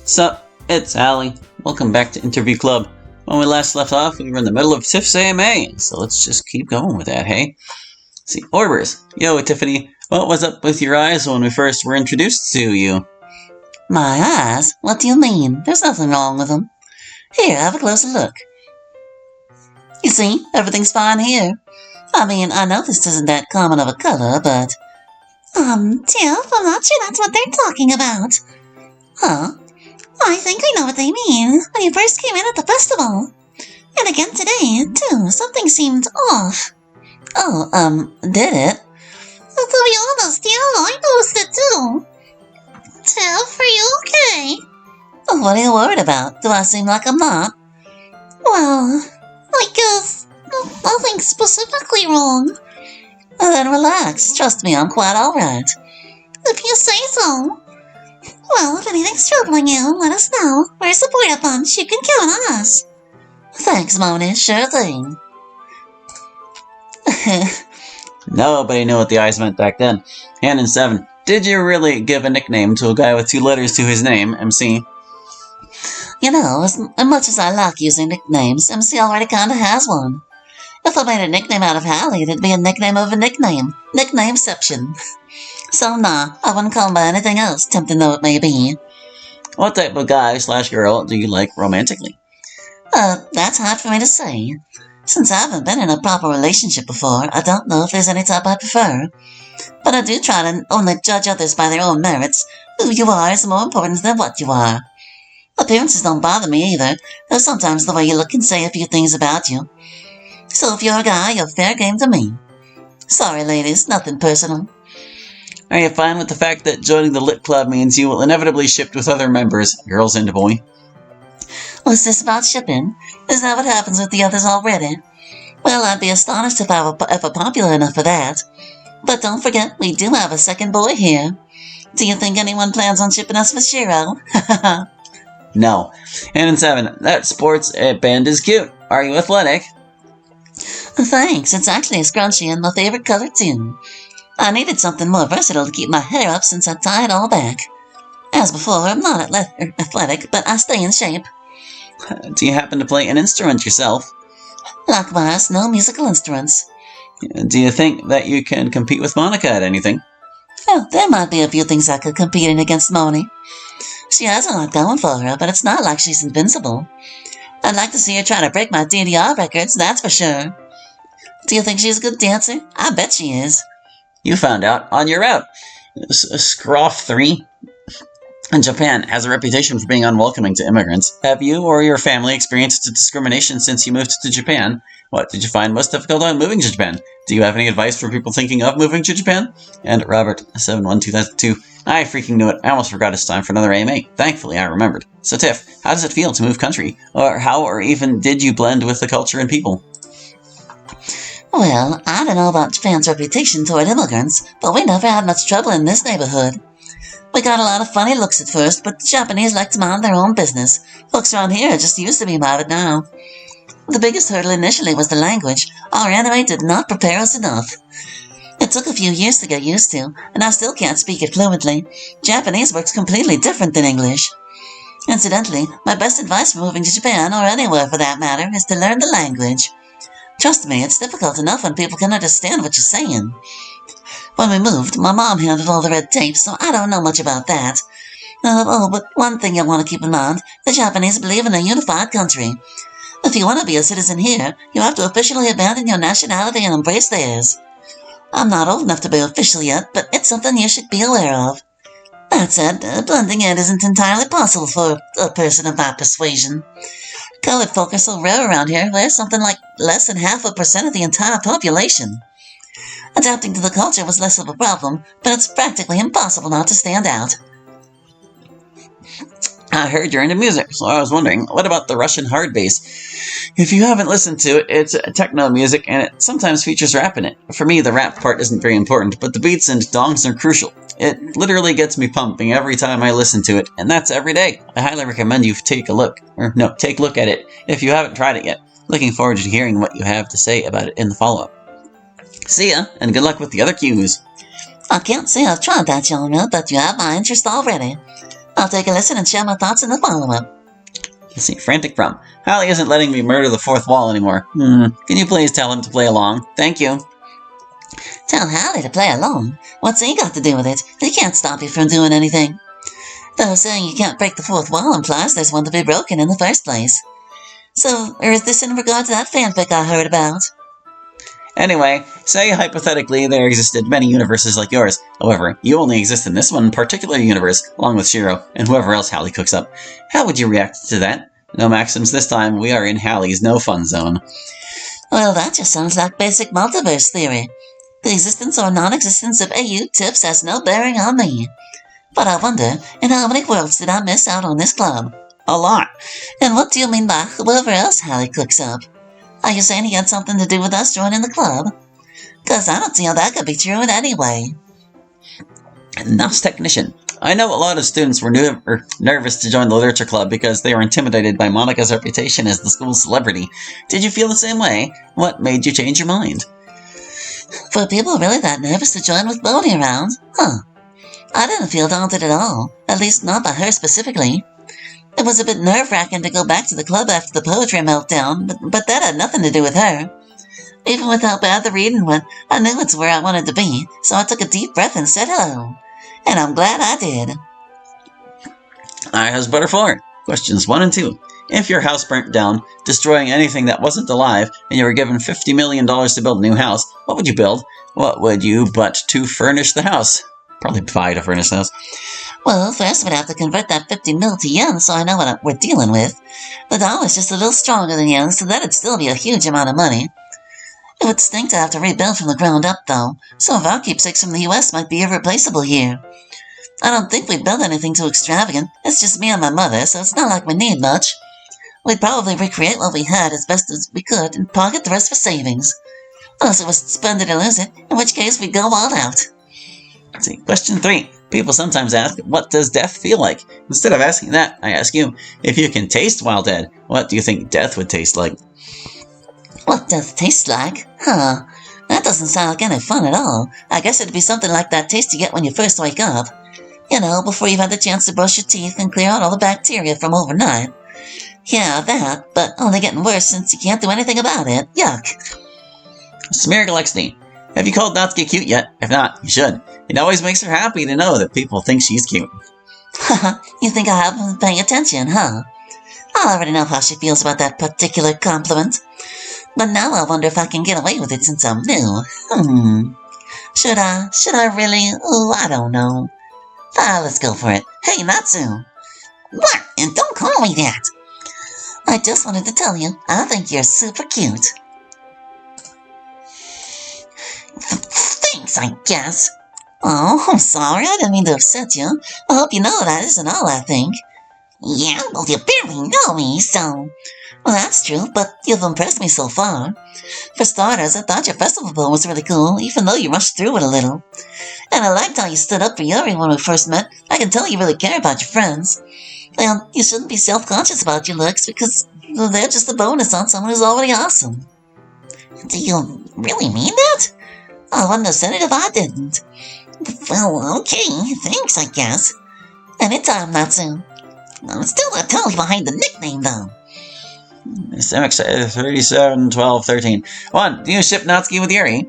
Sup, it's Allie. Welcome back to Interview Club. When we last left off, we were in the middle of Tiff's AMA, so let's just keep going with that, hey? See, Orbers. Yo, Tiffany, what was up with your eyes when we first were introduced to you? My eyes? What do you mean? There's nothing wrong with them. Here, have a closer look. You see, everything's fine here. I mean, I know this isn't that common of a color, but... Tiff, I'm not sure that's what they're talking about. Huh? I think I know what they mean when you first came in at the festival. And again today, too, something seemed off. Oh, did it? To be honest, yeah, I noticed it too. Tiff, are you okay? What are you worried about? Do I seem like I'm not? Well, I guess nothing specifically wrong. Then relax. Trust me, I'm quite alright. If you say so. Well, if anything's troubling you, let us know. We're a supportive bunch. You can count on us. Thanks, Moni. Sure thing. Nobody knew what the eyes meant back then. And in 7, did you really give a nickname to a guy with 2 letters to his name, MC? You know, as much as I like using nicknames, MC already kinda has one. If I made a nickname out of Hallie, it'd be a nickname of a nickname. Nicknameception. So nah, I wouldn't call him by anything else, tempting though it may be. What type of guy/girl do you like romantically? That's hard for me to say. Since I haven't been in a proper relationship before, I don't know if there's any type I prefer. But I do try to only judge others by their own merits. Who you are is more important than what you are. Appearances don't bother me either, though sometimes the way you look can say a few things about you. So if you're a guy, you're fair game to me. Sorry, ladies, nothing personal. Are you fine with the fact that joining the Lit Club means you will inevitably shift with other members, girls and boy? Was this about shipping? Is that what happens with the others already? Well, I'd be astonished if I were ever popular enough for that. But don't forget, we do have a second boy here. Do you think anyone plans on shipping us with Shiro? No. And in 7, that sports band is cute. Are you athletic? Thanks, it's actually a scrunchie and my favorite color too. I needed something more versatile to keep my hair up since I tie it all back. As before, I'm not athletic, but I stay in shape. Do you happen to play an instrument yourself? Likewise, no musical instruments. Do you think that you can compete with Monica at anything? Well, there might be a few things I could compete in against Moni. She has a lot going for her, but it's not like she's invincible. I'd like to see her try to break my DDR records, that's for sure. Do you think she's a good dancer? I bet she is. You found out on your route. Scroff 3 in Japan has a reputation for being unwelcoming to immigrants. Have you or your family experienced discrimination since you moved to Japan? What did you find most difficult on moving to Japan? Do you have any advice for people thinking of moving to Japan? And Robert 712002. I freaking knew it. I almost forgot it's time for another AMA. Thankfully, I remembered. So Tiff, how does it feel to move country? Or how or even did you blend with the culture and people? Well, I don't know about Japan's reputation toward immigrants, but we never had much trouble in this neighborhood. We got a lot of funny looks at first, but the Japanese like to mind their own business. Folks around here are just used to being bothered now. The biggest hurdle initially was the language. Our anime did not prepare us enough. It took a few years to get used to, and I still can't speak it fluently. Japanese works completely different than English. Incidentally, my best advice for moving to Japan, or anywhere for that matter, is to learn the language. Trust me, it's difficult enough when people can understand what you're saying. When we moved, my mom handled all the red tape, so I don't know much about that. But one thing you'll want to keep in mind, the Japanese believe in a unified country. If you want to be a citizen here, you have to officially abandon your nationality and embrace theirs. I'm not old enough to be official yet, but it's something you should be aware of. That said, blending in isn't entirely possible for a person of my persuasion. Colored folk are so rare around here, we're something like less than 0.5% of the entire population. Adapting to the culture was less of a problem, but it's practically impossible not to stand out. I heard you're into music, so I was wondering, what about the Russian hard bass? If you haven't listened to it, it's techno music, and it sometimes features rap in it. For me, the rap part isn't very important, but the beats and dongs are crucial. It literally gets me pumping every time I listen to it, and that's every day. I highly recommend you take a look at it if you haven't tried it yet. Looking forward to hearing what you have to say about it in the follow-up. See ya, and good luck with the other cues. I can't say I've tried that genre, but you have my interest already. I'll take a listen and share my thoughts in the follow-up. Let's see, Frantic From. Hallie isn't letting me murder the fourth wall anymore. Can you please tell him to play along? Thank you. Tell Hallie to play along? What's he got to do with it? He can't stop you from doing anything. Though saying you can't break the fourth wall implies there's one to be broken in the first place. So, or is this in regard to that fanfic I heard about? Anyway, say hypothetically there existed many universes like yours. However, you only exist in this one particular universe, along with Shiro, and whoever else Hallie cooks up. How would you react to that? No Maxims this time, we are in Hallie's no-fun zone. Well, that just sounds like basic multiverse theory. The existence or non-existence of AU tips has no bearing on me. But I wonder, in how many worlds did I miss out on this club? A lot. And what do you mean by whoever else Hallie cooks up? Are you saying he had something to do with us joining the club? 'Cause I don't see how that could be true in any way. Nurse Technician. I know a lot of students were nervous to join the literature club because they were intimidated by Monika's reputation as the school's celebrity. Did you feel the same way? What made you change your mind? For people really that nervous to join with Bodhi around? I didn't feel daunted at all, at least not by her specifically. It was a bit nerve-wracking to go back to the club after the poetry meltdown, but that had nothing to do with her. Even with how bad the reading went, I knew it's where I wanted to be, so I took a deep breath and said hello. And I'm glad I did. I has Butterfly. Questions 1 and 2. If your house burnt down, destroying anything that wasn't alive, and you were given $50 million to build a new house, what would you build? What would you but to furnish the house? Probably buy to furnish the house. Well, first we'd have to convert that 50 mil to yen so I know what we're dealing with. The dollar's just a little stronger than yen, so that'd still be a huge amount of money. It would stink to have to rebuild from the ground up, though. Some of our keepsakes from the US might be irreplaceable here. I don't think we'd build anything too extravagant. It's just me and my mother, so it's not like we need much. We'd probably recreate what we had as best as we could and pocket the rest for savings. Unless it was spend it or lose it, in which case we'd go all out. Let's see. Question 3. People sometimes ask, what does death feel like? Instead of asking that, I ask you, if you can taste while dead, what do you think death would taste like? What death tastes like? That doesn't sound like any fun at all. I guess it'd be something like that taste you get when you first wake up. You know, before you've had the chance to brush your teeth and clear out all the bacteria from overnight. Yeah, that, but only getting worse since you can't do anything about it. Yuck. Smear Galaxy. Have you called Natsuki cute yet? If not, you should. It always makes her happy to know that people think she's cute. Haha, you think I haven't been paying attention, huh? I already know how she feels about that particular compliment. But now I wonder if I can get away with it since I'm new. Should I really? Oh, I don't know. Let's go for it. Hey, Natsu! What? And don't call me that! I just wanted to tell you, I think you're super cute. Thanks, I guess. Oh, I'm sorry, I didn't mean to upset you. I hope you know that isn't all I think. Yeah, well, you barely know me, so... Well, that's true, but you've impressed me so far. For starters, I thought your festival poem was really cool, even though you rushed through it a little. And I liked how you stood up for Yuri when we first met. I can tell you really care about your friends. And you shouldn't be self-conscious about your looks, because they're just a bonus on someone who's already awesome. Do you really mean that? I wouldn't have said it if I didn't. Well, okay, thanks, I guess. Anytime, Natsu. I'm still not totally behind the nickname, though. SMX 37, 12, 13. 1. Do you ship Natsuki with Yuri?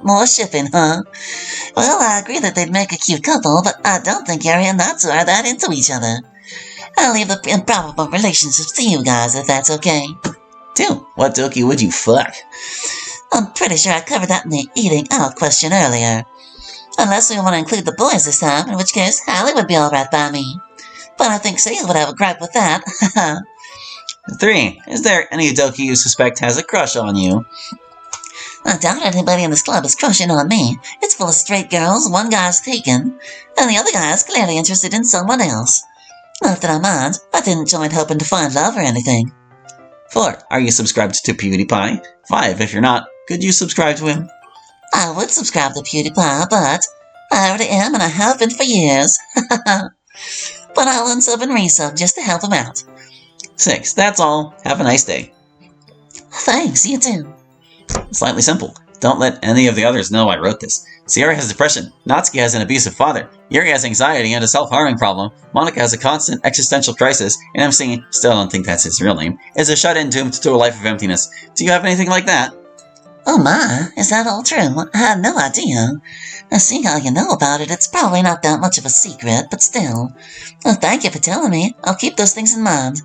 More shipping, huh? Well, I agree that they'd make a cute couple, but I don't think Yuri and Natsu are that into each other. I'll leave the improbable relationships to you guys, if that's okay. 2. What doki would you fuck? I'm pretty sure I covered that in the eating out question earlier. Unless we want to include the boys this time, in which case Hallie would be alright by me. But I think Sale would have a gripe with that. 3. Is there any doki you suspect has a crush on you? I doubt anybody in this club is crushing on me. It's full of straight girls, one guy's taken, and the other guy is clearly interested in someone else. Not that I mind, I didn't join hoping to find love or anything. 4. Are you subscribed to PewDiePie? 5. If you're not, could you subscribe to him? I would subscribe to PewDiePie, but I already am and I have been for years. But I'll unsub and resub just to help him out. 6. That's all. Have a nice day. Thanks, you too. Slightly simple. Don't let any of the others know I wrote this. Sierra has depression. Natsuki has an abusive father. Yuri has anxiety and a self-harming problem. Monica has a constant existential crisis. And MC, still don't think that's his real name, is a shut-in doomed to a life of emptiness. Do you have anything like that? Oh my, is that all true? I had no idea. Seeing how you know about it, it's probably not that much of a secret, but still. Well, thank you for telling me. I'll keep those things in mind.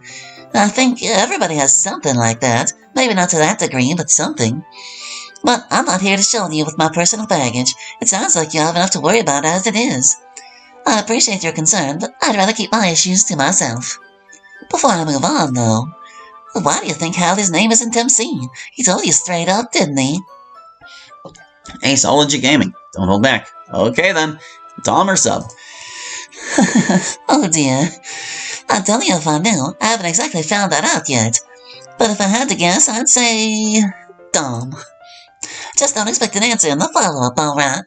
I think everybody has something like that. Maybe not to that degree, but something. But I'm not here to show you with my personal baggage. It sounds like you have enough to worry about as it is. I appreciate your concern, but I'd rather keep my issues to myself. Before I move on, though, why do you think Hallie's name isn't MC? He told you straight up, didn't he? Aceology Gaming. Don't hold back. Okay then. Dom or sub? Oh dear. I'll tell you if I knew. I haven't exactly found that out yet. But if I had to guess, I'd say Dom. Just don't expect an answer in the follow-up, alright?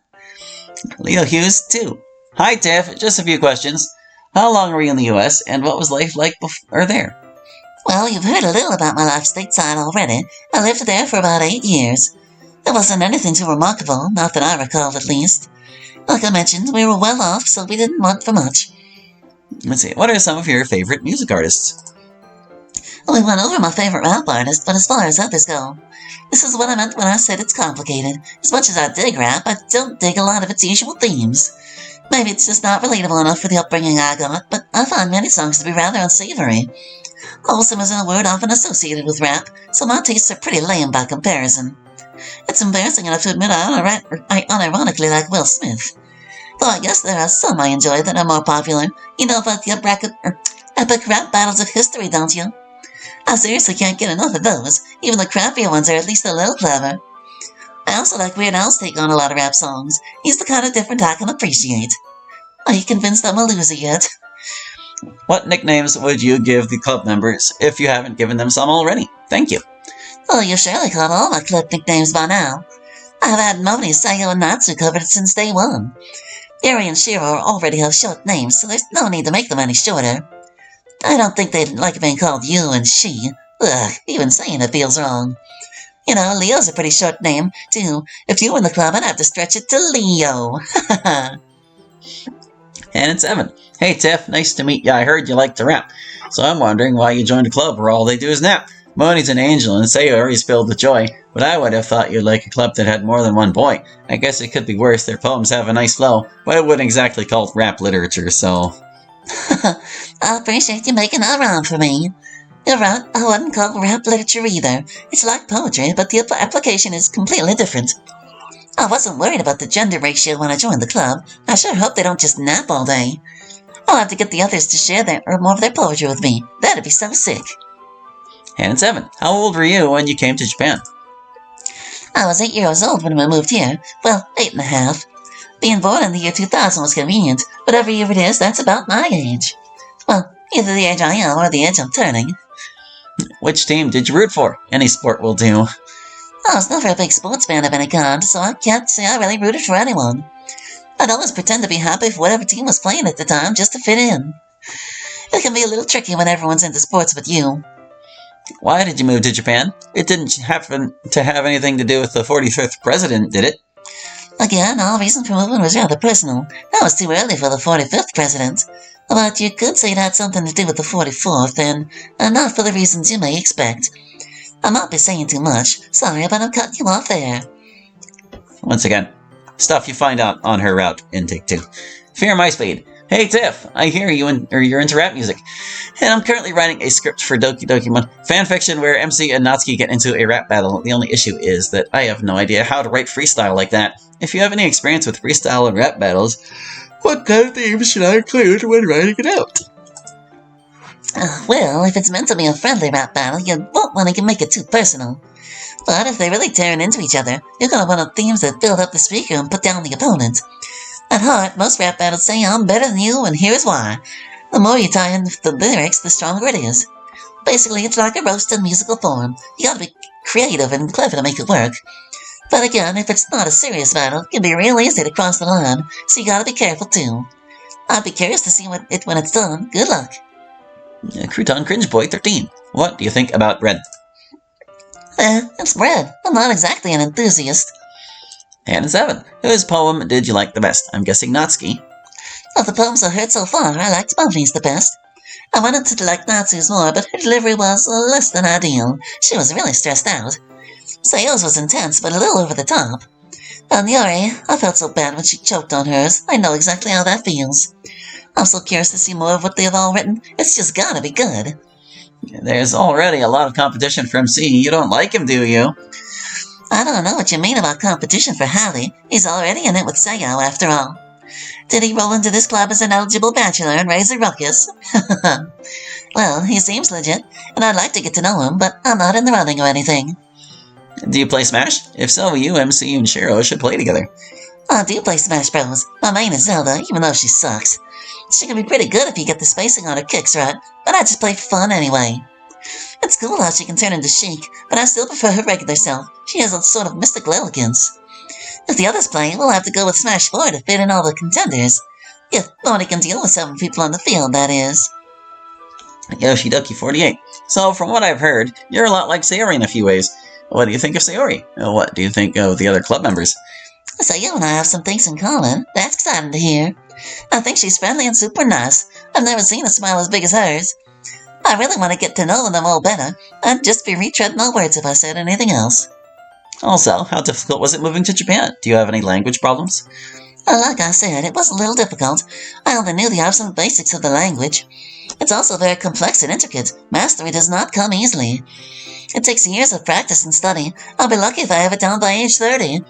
Leo Hughes, 2. Hi Tiff, just a few questions. How long were you in the US, and what was life like there? Well, you've heard a little about my life stateside already. I lived there for about 8 years. It wasn't anything too remarkable, not that I recall at least. Like I mentioned, we were well off, so we didn't want for much. Let's see, what are some of your favorite music artists? We went over my favorite rap artist, but as far as others go, this is what I meant when I said it's complicated. As much as I dig rap, I don't dig a lot of its usual themes. Maybe it's just not relatable enough for the upbringing I got, but I find many songs to be rather unsavory. Wholesome isn't a word often associated with rap, so my tastes are pretty lame by comparison. It's embarrassing enough to admit I unironically like Will Smith. Though I guess there are some I enjoy that are more popular. You know about the epic rap battles of history, don't you? I seriously can't get enough of those. Even the crappier ones are at least a little clever. I also like Weird Al's take on a lot of rap songs. He's the kind of different I can appreciate. Are you convinced I'm a loser yet? What nicknames would you give the club members if you haven't given them some already? Thank you. Oh, you've surely caught all my club nicknames by now. I've had Moni, Sayo, and Natsu covered since day one. Yuri and Shiro already have short names, so there's no need to make them any shorter. I don't think they'd like being called you and she. Ugh, even saying it feels wrong. You know, Leo's a pretty short name, too. If you were in the club, I'd have to stretch it to Leo. And it's Evan. Hey Tiff, nice to meet you. I heard you like to rap. So I'm wondering why you joined a club where all they do is nap. Moni's an angel and Sayo is filled with joy, but I would have thought you'd like a club that had more than one boy. I guess it could be worse. Their poems have a nice flow, but I wouldn't exactly call it rap literature, so... I appreciate you making that rhyme for me. You're right, I wouldn't call it rap literature either. It's like poetry, but the application is completely different. I wasn't worried about the gender ratio when I joined the club. I sure hope they don't just nap all day. I'll have to get the others to share more of their poetry with me. That'd be so sick. And it's Evan. How old were you when you came to Japan? I was 8 years old when we moved here. Well, 8.5. Being born in the year 2000 was convenient. Whatever year it is, that's about my age. Well, either the age I am or the age I'm turning. Which team did you root for? Any sport will do. I was never a big sports fan of any kind, so I can't say I really rooted for anyone. I'd always pretend to be happy for whatever team was playing at the time, just to fit in. It can be a little tricky when everyone's into sports but you. Why did you move to Japan? It didn't happen to have anything to do with the 45th president, did it? Again, all reason for moving was rather personal. That was too early for the 45th president. But you could say it had something to do with the 44th, and not for the reasons you may expect. I might be saying too much. Sorry, but I'm cutting you off there. Once again, stuff you find out on her route in Take 2. Fear My Speed. Hey Tiff, I hear you're into rap music. And I'm currently writing a script for Doki Dokimon fanfiction where MC and Natsuki get into a rap battle. The only issue is that I have no idea how to write freestyle like that. If you have any experience with freestyle and rap battles, what kind of themes should I include when writing it out? Well, if it's meant to be a friendly rap battle, you won't want to make it too personal. But if they're really tearing into each other, you're going to want themes that build up the speaker and put down the opponent. At heart, most rap battles say I'm better than you and here's why. The more you tie in the lyrics, the stronger it is. Basically, it's like a roast in musical form. You gotta be creative and clever to make it work. But again, if it's not a serious battle, it can be real easy to cross the line, so you gotta be careful too. I'd be curious to see when it's done. Good luck. Crouton Cringe Boy 13. What do you think about bread? It's bread. I'm not exactly an enthusiast. And 7. Whose poem did you like the best? I'm guessing Natsuki. Of the poems I've heard so far, I liked Muffy's the best. I wanted to like Natsu's more, but her delivery was less than ideal. She was really stressed out. Sayo's was intense, but a little over the top. And Yuri, I felt so bad when she choked on hers. I know exactly how that feels. I'm so curious to see more of what they've all written. It's just gotta be good. There's already a lot of competition for MC. You don't like him, do you? I don't know what you mean about competition for Hallie. He's already in it with Sayo, after all. Did he roll into this club as an eligible bachelor and raise a ruckus? Well, he seems legit, and I'd like to get to know him, but I'm not in the running or anything. Do you play Smash? If so, you, MC, and Shiro should play together. I do play Smash Bros. My main is Zelda, even though she sucks. She can be pretty good if you get the spacing on her kicks right, but I just play for fun anyway. It's cool how she can turn into Sheik, but I still prefer her regular self. She has a sort of mystical elegance. If the others play, we'll have to go with Smash 4 to fit in all the contenders. If nobody can deal with 7 people on the field, that is. Yoshidoki48. So, from what I've heard, you're a lot like Sayori in a few ways. What do you think of Sayori? What do you think of the other club members? Sayo and I have some things in common. That's exciting to hear. I think she's friendly and super nice. I've never seen a smile as big as hers. I really want to get to know them all better. I'd just be retreading my words if I said anything else. Also, how difficult was it moving to Japan? Do you have any language problems? Like I said, it was a little difficult. I only knew the absolute basics of the language. It's also very complex and intricate. Mastery does not come easily. It takes years of practice and study. I'll be lucky if I have it down by age 30.